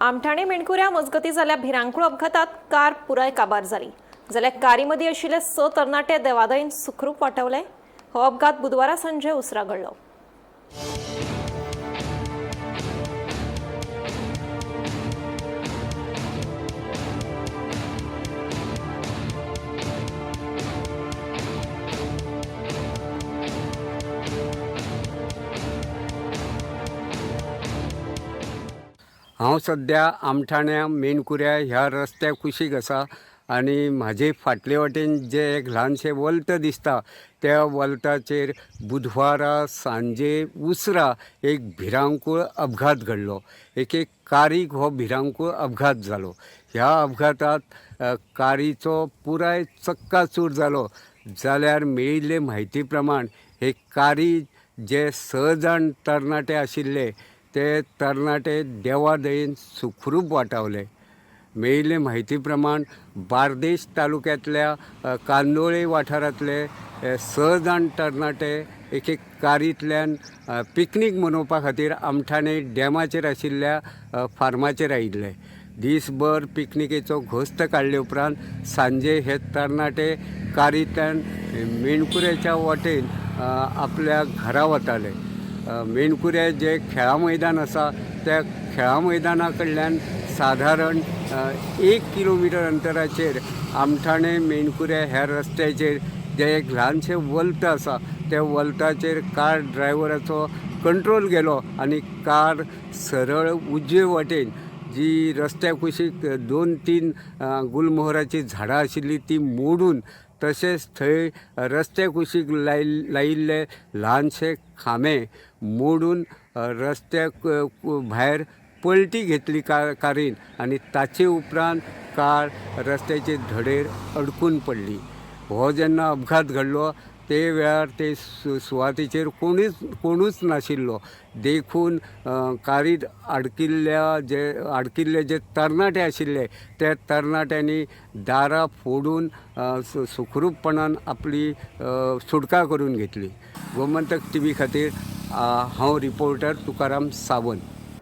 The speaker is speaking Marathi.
आमठाणे मेणकुऱ्या मजगती जाल्ल्या भिरांकूळ अपघातात कार पुराय काबार जाली। जाल्यार कारीमदी आशिल्ले 6 तरणाटे देवादयेन सुखरूप वाटावले। हो अपघात बुधवारा सांजे उसरा घडलो। हांव सद्या आमठाण्या मेणकुऱ्या ह्या रस्त्या कुशीक आसा आनी म्हाजे फाटले वटेन जे एक ल्हानशें वल्त दिसता त्या वल्ताचेर बुधवारा सांजे उसरा एक भिरांकूळ अपघात घडलो। एक कारीक हो भिरांकूळ अपघात जालो। ह्या अपघातात कारीचो पुराय चक्काचूर जालो। जाल्यार मेळिल्ले म्हायती प्रमाण हे कारी जे 6 जाण तरणाटे आशिल्ले ते तरणाटे देवादयेन सुखरूप वाटावले। मेळिल्ले म्हायती प्रमाण बार्देश तालुक्यांतल्या कांदोळे वाठारांतले 6 जाण तरणाटे एक कारींतल्यान पिकनीक मनोवपा खातीर आमठाणे डॅमाचेर आशिल्ल्या फार्माचेर आयिल्ले। दीसभर पिकनिकेचो घोस्त काडले उपरांत सांजे हे तरणाटे कारींतल्यान मेणकुऱ्याच्या वाटेन आपल्या घरा वताले। मेणकुऱ्या जे खेळा मैदान आसा त्या खेळा मैदाना कडल्यान साधारण 1 किलोमिटर अंतराचेर आमठाणे मेणकुऱ्या ह्या रस्त्याचेर जे एक ल्हानशें वल्त आसा त्या वल्ताचेर कार ड्रायव्हराचो कंट्रोल गेलो आनी कार सरळ उजवे वटेन जी रस्त्या कुशीक 2-3 गुलमोहराची झाडां आशिल्ली ती मोडून तशेंच थंय रस्त्या कुशीक लायिल्ले ल्हानशे खांबे मोडून रस्त्याक भायर पलटी घेतली कारीन आनी ताचे उपरांत कार रस्त्याचे धडेर अडकून पडली। हो जेन्ना अपघात घडलो ते वेळार ते सुवातेचेर कोणूच नाशिल्लो। देखून कारीत आडकिल्ले जे तरणाटे आशिल्ले त्या तरणाट्यांनी दारां फोडून सुखरूपपणान आपली सुटका करून घेतली। गोमंतक टीव्ही खातीर हांव रिपोर्टर तुकाराम सावंत।